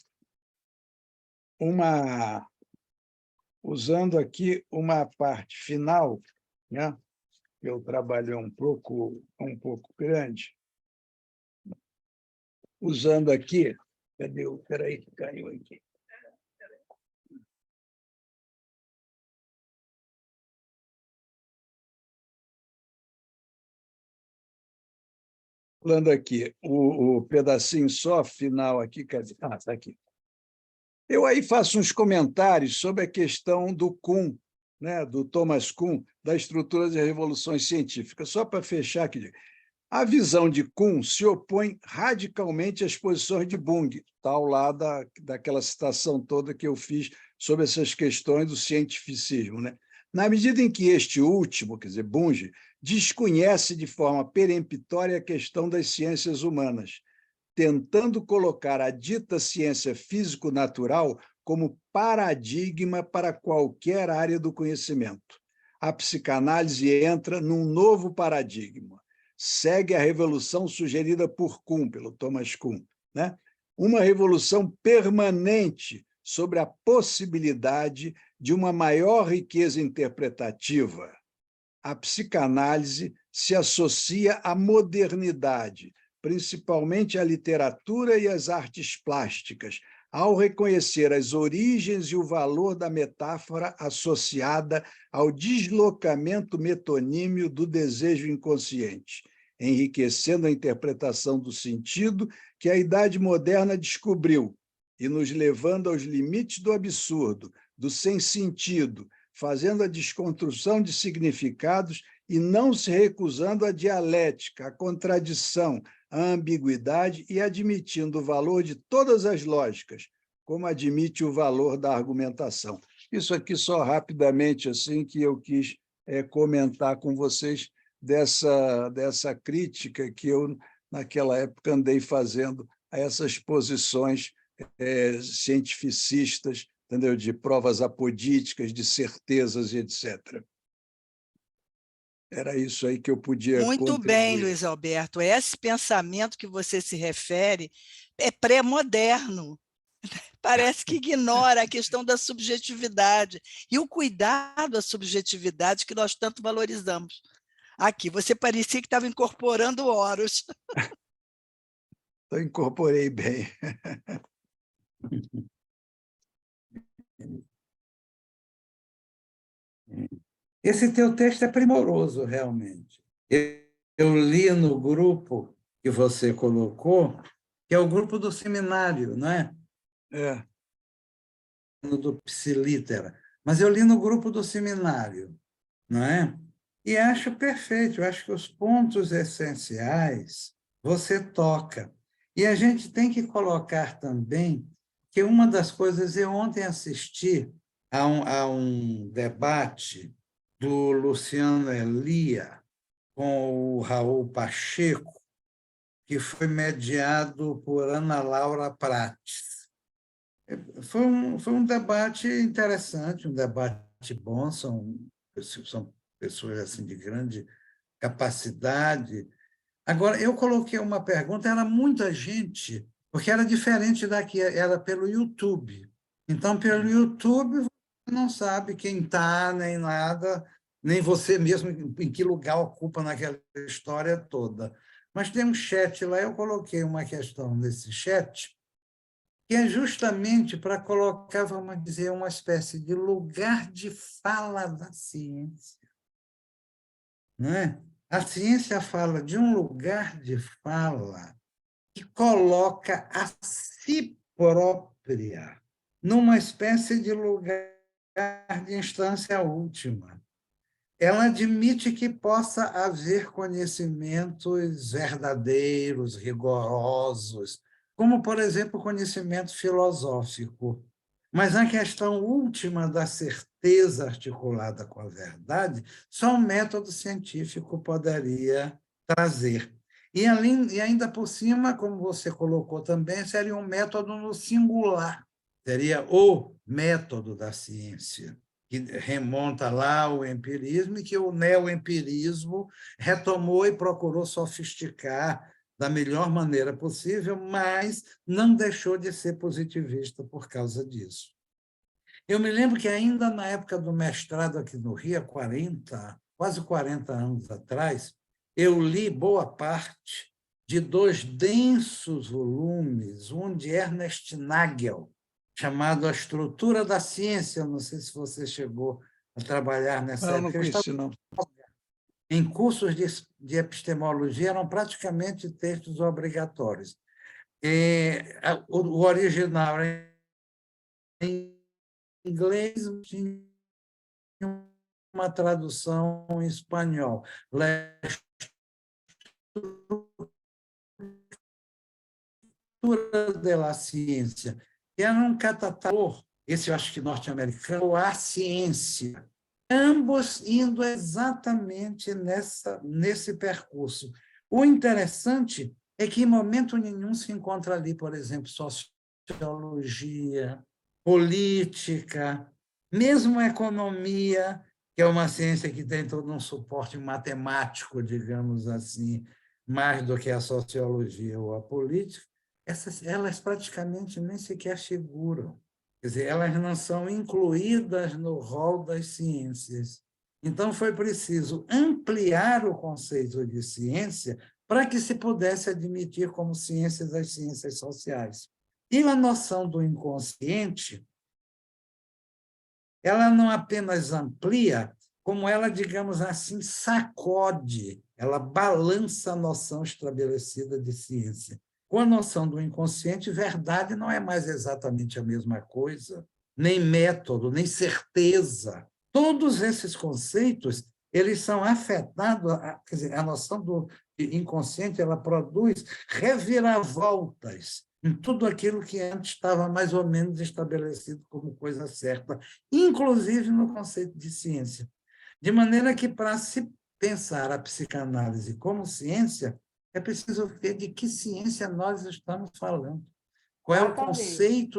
usando aqui uma parte final, né, que o trabalho é um pouco grande, usando aqui, cadê o... Peraí, que caiu aqui. Falando aqui, o pedacinho só final aqui, cadê? Ah, está aqui. Eu aí faço uns comentários sobre a questão do Kuhn, né, do Thomas Kuhn, da estrutura das revoluções científicas. Só para fechar aqui, a visão de Kuhn se opõe radicalmente às posições de Bung, tal lá daquela citação toda que eu fiz sobre essas questões do cientificismo, né? Na medida em que este último, quer dizer, Bung, desconhece de forma peremptória a questão das ciências humanas, tentando colocar a dita ciência físico-natural como paradigma para qualquer área do conhecimento. A psicanálise entra num novo paradigma. Segue a revolução sugerida por Kuhn, pelo Thomas Kuhn, né? Uma revolução permanente sobre a possibilidade de uma maior riqueza interpretativa. A psicanálise se associa à modernidade, principalmente à literatura e às artes plásticas, ao reconhecer as origens e o valor da metáfora associada ao deslocamento metonímio do desejo inconsciente, enriquecendo a interpretação do sentido que a idade moderna descobriu e nos levando aos limites do absurdo, do sem-sentido, fazendo a desconstrução de significados e não se recusando à dialética, à contradição, à ambiguidade e admitindo o valor de todas as lógicas, como admite o valor da argumentação. Isso aqui só rapidamente assim que eu quis comentar com vocês dessa crítica que eu, naquela época, andei fazendo a essas posições cientificistas, entendeu? De provas apodíticas, de certezas e etc. Era isso aí que eu podia Muito contribuir. bem, Luiz Alberto. Esse pensamento que você se refere é pré-moderno. Parece que ignora a questão da subjetividade e o cuidado à subjetividade que nós tanto valorizamos. Aqui, você parecia que estava incorporando Horus. Eu incorporei bem. Esse teu texto é primoroso, realmente. Eu li no grupo que você colocou, que é o grupo do seminário, não é? É. Do Psilítera. Mas eu li no grupo do seminário, não é? E acho perfeito, eu acho que os pontos essenciais você toca. E a gente tem que colocar também que uma das coisas, eu ontem assisti a um debate do Luciano Elia com o Raul Pacheco, que foi mediado por Ana Laura Prates. Foi um debate interessante, um debate bom, são pessoas assim, de grande capacidade. Agora, eu coloquei uma pergunta, era muita gente, porque era diferente daqui, era pelo YouTube. Então, pelo YouTube, você não sabe quem está, nem nada, nem você mesmo em que lugar ocupa naquela história toda. Mas tem um chat lá, eu coloquei uma questão nesse chat, que é justamente para colocar, vamos dizer, uma espécie de lugar de fala da ciência. Não é? A ciência fala de um lugar de fala que coloca a si própria numa espécie de lugar de instância última. Ela admite que possa haver conhecimentos verdadeiros, rigorosos, como, por exemplo, o conhecimento filosófico. Mas a questão última da certeza articulada com a verdade, só um método científico poderia trazer. E ainda por cima, como você colocou também, seria um método no singular, seria o método da ciência. que remonta lá ao empirismo, e que o neoempirismo retomou e procurou sofisticar da melhor maneira possível, mas não deixou de ser positivista por causa disso. Eu me lembro que ainda na época do mestrado aqui no Rio, quase 40 anos atrás, eu li boa parte de 2 densos volumes, um de Ernest Nagel, chamado A Estrutura da Ciência. Não sei se você chegou a trabalhar nessa época. Não conheci, não. Em cursos de epistemologia, eram praticamente textos obrigatórios. O original era em inglês, tinha uma tradução em espanhol. La Estrutura de la Ciência. Era um catador, esse eu acho que norte-americano, a ciência. Ambos indo exatamente nesse percurso. O interessante é que, em momento nenhum, se encontra ali, por exemplo, sociologia, política, mesmo economia, que é uma ciência que tem todo um suporte matemático, digamos assim, mais do que a sociologia ou a política, elas praticamente nem sequer figuram. Quer dizer, elas não são incluídas no rol das ciências. Então, foi preciso ampliar o conceito de ciência para que se pudesse admitir como ciências as ciências sociais. E a noção do inconsciente, ela não apenas amplia, como ela, digamos assim, sacode, ela balança a noção estabelecida de ciência. Com a noção do inconsciente, verdade não é mais exatamente a mesma coisa, nem método, nem certeza. Todos esses conceitos, eles são afetados, quer dizer, a noção do inconsciente, ela produz reviravoltas em tudo aquilo que antes estava mais ou menos estabelecido como coisa certa, inclusive no conceito de ciência. De maneira que, para se pensar a psicanálise como ciência, é preciso ver de que ciência nós estamos falando. Qual é o conceito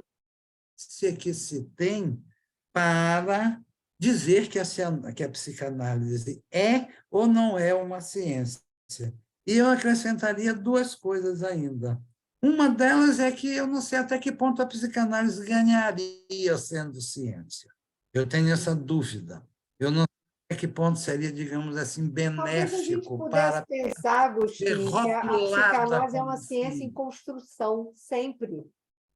que se tem para dizer que a psicanálise é ou não é uma ciência. E eu acrescentaria 2 coisas ainda. Uma delas é que eu não sei até que ponto a psicanálise ganharia sendo ciência. Eu tenho essa dúvida. Eu não sei até que ponto seria, digamos assim, benéfico para pensar, Agostinho, que a psicanálise é uma ciência em construção, sempre.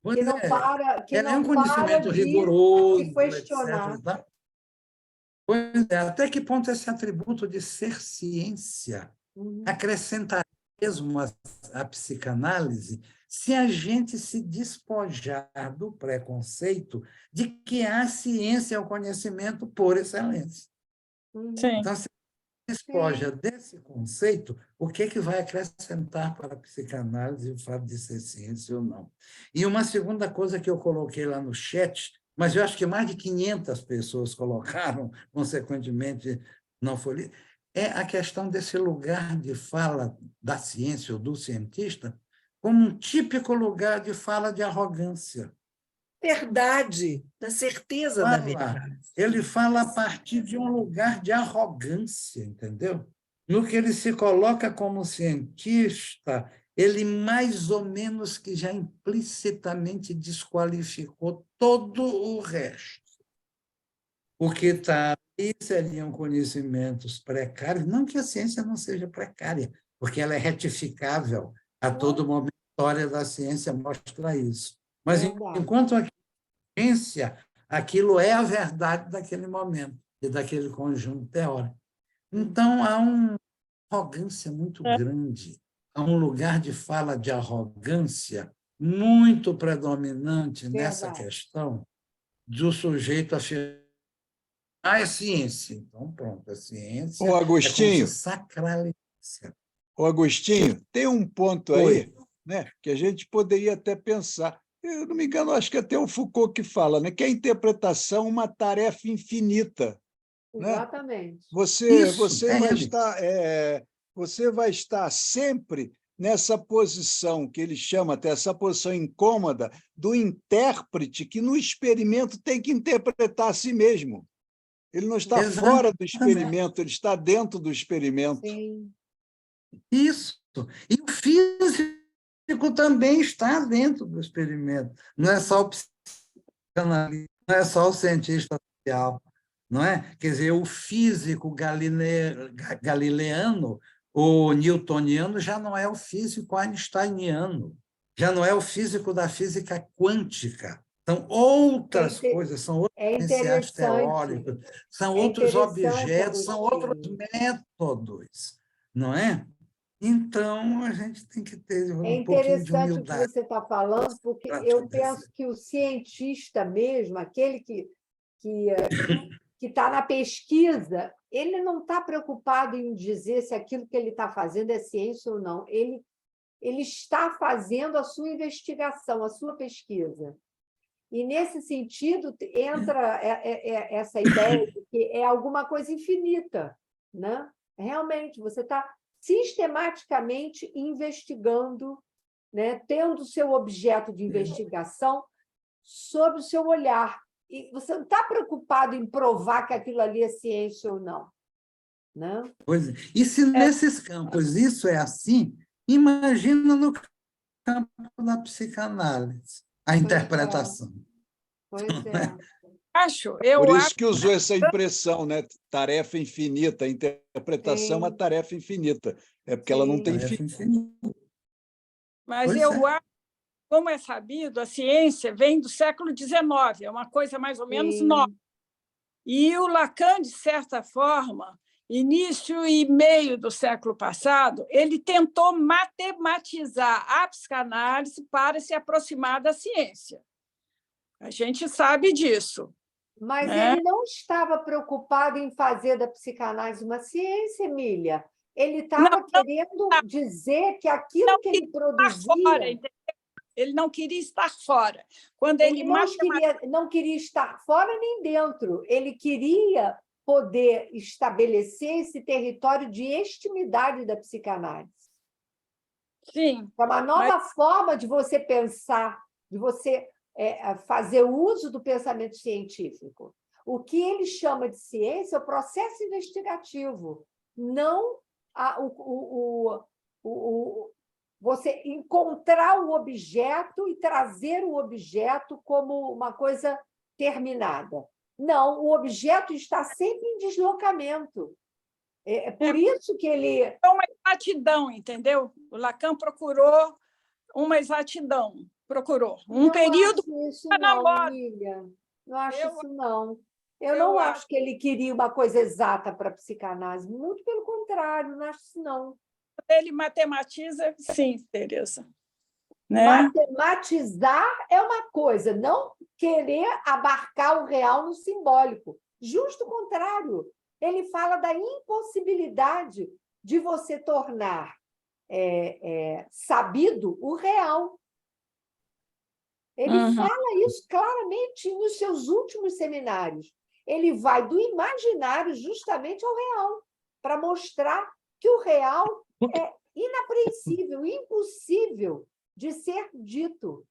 Pois que não para, que ela não é um conhecimento rigoroso, de questionar. etc. Pois é, até que ponto esse atributo de ser ciência acrescentar mesmo a psicanálise se a gente se despojar do preconceito de que a ciência é o conhecimento por excelência. Sim. Então, se despoja desse conceito, o que vai acrescentar para a psicanálise o fato de ser ciência ou não? E uma segunda coisa que eu coloquei lá no chat, mas eu acho que mais de 500 pessoas colocaram, consequentemente não foi lido, é a questão desse lugar de fala da ciência ou do cientista como um típico lugar de fala de arrogância. Verdade, da certeza da verdade. Ele fala a partir de um lugar de arrogância, entendeu? No que ele se coloca como cientista, ele mais ou menos que já implicitamente desqualificou todo o resto. O que está aí seriam conhecimentos precários, não que a ciência não seja precária, porque ela é retificável a todo momento, a história da ciência mostra isso. Mas, enquanto a ciência, aquilo é a verdade daquele momento e daquele conjunto teórico. Então, há uma arrogância muito grande, há um lugar de fala de arrogância muito predominante nessa questão do sujeito afirmar é ciência. Então, pronto, a ciência Ô, Agostinho, é como se sacraliza. Ô, Agostinho, tem um ponto aí, né, que a gente poderia até pensar. Eu não me engano, acho que até o Foucault que fala, né, que a interpretação é uma tarefa infinita. Exatamente. Né? Você vai estar sempre nessa posição que ele chama até essa posição incômoda do intérprete que no experimento tem que interpretar a si mesmo. Ele não está fora do experimento, ele está dentro do experimento. Sim. Isso. E o físico também está dentro do experimento. Não é só o psicanalista, não é só o cientista social, não é? Quer dizer, o físico galileano ou newtoniano já não é o físico einsteiniano, já não é o físico da física quântica. São outras coisas, são outros potenciais teóricos, são outros objetos, são outros métodos, não é? Então, a gente tem que ter um pouquinho de humildade. É interessante o que você está falando, porque eu penso que o cientista mesmo, aquele que está na pesquisa, ele não está preocupado em dizer se aquilo que ele está fazendo é ciência ou não. Ele está fazendo a sua investigação, a sua pesquisa. E, nesse sentido, entra essa ideia de que é alguma coisa infinita, né? Realmente, você está sistematicamente investigando, né? Tendo o seu objeto de investigação sob o seu olhar. E você não está preocupado em provar que aquilo ali é ciência ou não, né? Pois é. E se nesses campos isso é assim, imagina no campo da psicanálise, a interpretação. Pois é. Por isso que usou essa impressão, né? Tarefa infinita, a interpretação é uma tarefa infinita, é porque ela não tem fim. Mas eu acho, como é sabido, a ciência vem do século XIX, é uma coisa mais ou menos nova. E o Lacan, de certa forma, início e meio do século passado, ele tentou matematizar a psicanálise para se aproximar da ciência. A gente sabe disso. Mas ele não estava preocupado em fazer da psicanálise uma ciência, Emília. Ele estava querendo dizer que aquilo que ele produzia... Ele não queria estar fora. Quando ele não queria estar fora nem dentro. Ele queria poder estabelecer esse território de extimidade da psicanálise. Sim. É uma nova forma de você pensar, de você fazer uso do pensamento científico. O que ele chama de ciência é o processo investigativo, não você encontrar o objeto e trazer o objeto como uma coisa terminada. Não, o objeto está sempre em deslocamento. É por isso que ele... É uma exatidão, entendeu? O Lacan procurou uma exatidão, procurou um período... Não acho isso não, Emília. Não acho isso não. Eu não acho que ele queria uma coisa exata para a psicanálise. Muito pelo contrário, não acho isso não. Ele matematiza, sim, Tereza. Né? Matematizar é uma coisa, não querer abarcar o real no simbólico. Justo o contrário. Ele fala da impossibilidade de você tornar sabido o real. Ele fala isso claramente nos seus últimos seminários. Ele vai do imaginário justamente ao real, para mostrar que o real é inapreensível, impossível de ser dito.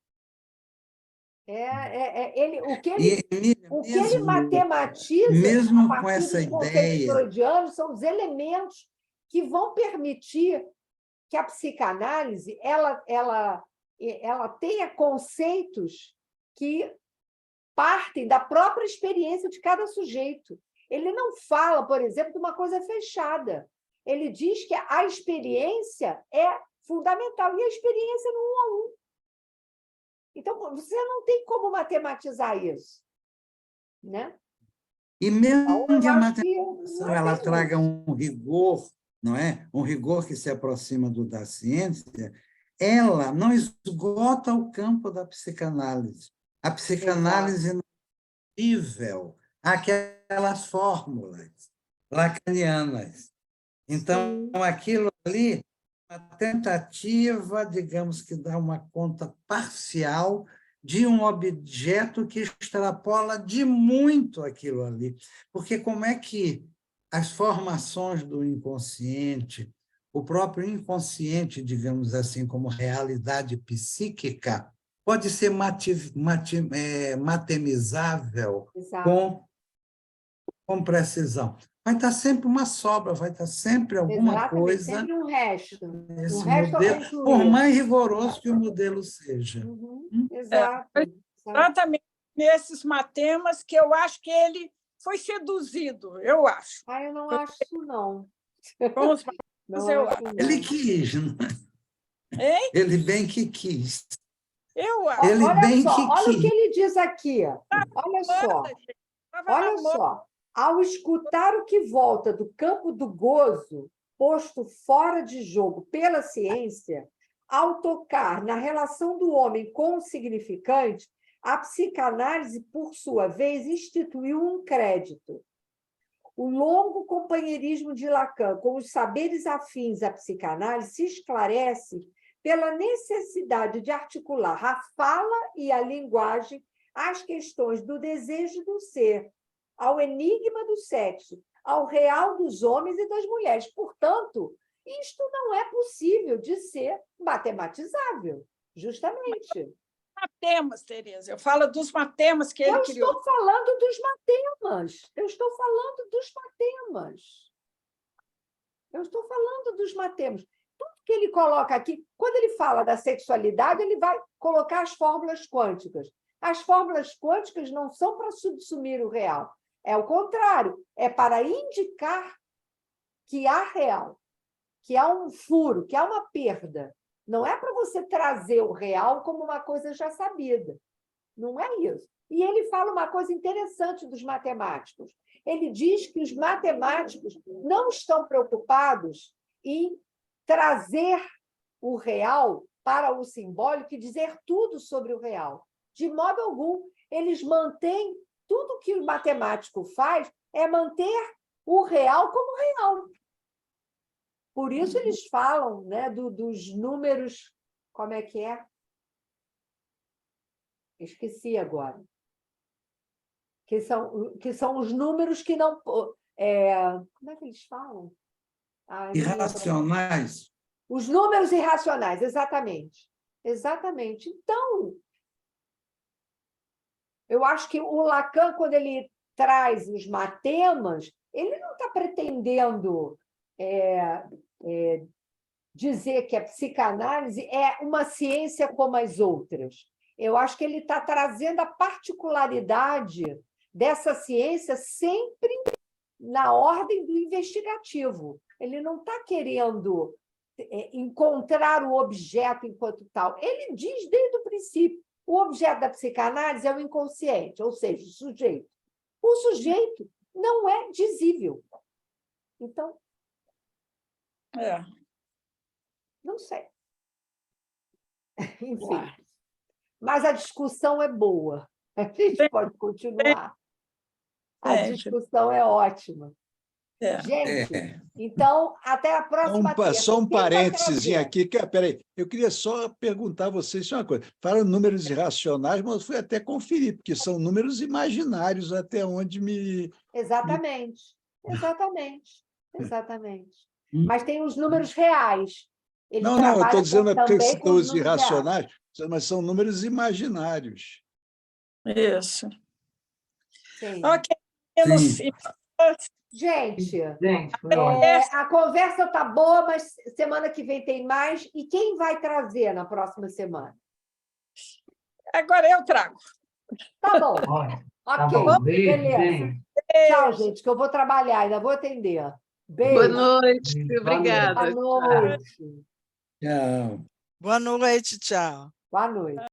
O que ele matematiza, mesmo a partir com essa dos conceitos freudianos, são os elementos que vão permitir que a psicanálise ela tenha conceitos que partem da própria experiência de cada sujeito. Ele não fala, por exemplo, de uma coisa fechada. Ele diz que a experiência é fundamental, e a experiência no 1 a 1. Então, você não tem como matematizar isso, né? E mesmo que a matematização ela traga um rigor, não é? Um rigor que se aproxima do da ciência, ela não esgota o campo da psicanálise. A psicanálise não é nível aquelas fórmulas lacanianas. Então, aquilo ali é uma tentativa, digamos que dá uma conta parcial de um objeto que extrapola de muito aquilo ali. Porque como é que as formações do inconsciente, o próprio inconsciente, digamos assim, como realidade psíquica, pode ser matemizável com com precisão. Vai estar sempre uma sobra, vai estar sempre alguma Exatamente, coisa. sempre um resto. Esse Um resto a modelo, concluir. por mais rigoroso que o modelo seja. Exato. Exatamente nesses matemas que eu acho que ele foi seduzido, eu acho. Eu não acho isso, não. Com os Não eu acho, acho. não. Ele quis, não é? Hein? Ele bem que quis. Eu acho. Ele Olha bem só, que olha o que quis. ele diz aqui. Olha só. Olha só. Ao escutar o que volta do campo do gozo, posto fora de jogo pela ciência, ao tocar na relação do homem com o significante, a psicanálise, por sua vez, instituiu um crédito. O longo companheirismo de Lacan com os saberes afins à psicanálise se esclarece pela necessidade de articular a fala e a linguagem às questões do desejo e do ser, ao enigma do sexo, ao real dos homens e das mulheres. Portanto, isto não é possível de ser matematizável, justamente. Matemas, Tereza. Eu falo dos matemas que ele criou. Eu estou falando dos matemas. Eu estou falando dos matemas. Eu estou falando dos matemas. Tudo que ele coloca aqui, quando ele fala da sexualidade, ele vai colocar as fórmulas quânticas. As fórmulas quânticas não são para subsumir o real. É o contrário, é para indicar que há real, que há um furo, que há uma perda. Não é para você trazer o real como uma coisa já sabida. Não é isso. E ele fala uma coisa interessante dos matemáticos. Ele diz que os matemáticos não estão preocupados em trazer o real para o simbólico e dizer tudo sobre o real. De modo algum, eles mantêm tudo que o matemático faz é manter o real como real. Por isso eles falam, né, dos números... Como é que é? Esqueci agora. Que são os números que não... como é que eles falam? Irracionais. Os números irracionais, exatamente. Exatamente. Então, eu acho que o Lacan, quando ele traz os matemas, ele não está pretendendo dizer que a psicanálise é uma ciência como as outras. Eu acho que ele está trazendo a particularidade dessa ciência sempre na ordem do investigativo. Ele não está querendo encontrar o objeto enquanto tal. Ele diz desde o princípio, o objeto da psicanálise é o inconsciente, ou seja, o sujeito. O sujeito não é dizível. Então, não sei. Enfim. Mas a discussão é boa. A gente pode continuar. A discussão é ótima. Gente, então, até a próxima terça. Só um parênteses aqui. Peraí, eu queria só perguntar a vocês uma coisa. Falaram números irracionais, mas eu fui até conferir, porque são números imaginários até onde me... Exatamente. Mas tem os números reais. Ele não, eu estou dizendo porque são os irracionais, mas são números imaginários. Isso. Sim. Ok. Gente, a conversa está boa, mas semana que vem tem mais. E quem vai trazer na próxima semana? Agora eu trago. Tá bom. Ok, tá bom. Beleza. Tchau, gente, que eu vou trabalhar, ainda vou atender. Beijo. Boa noite, obrigada. Boa noite. Tchau. Boa noite, tchau. Boa noite.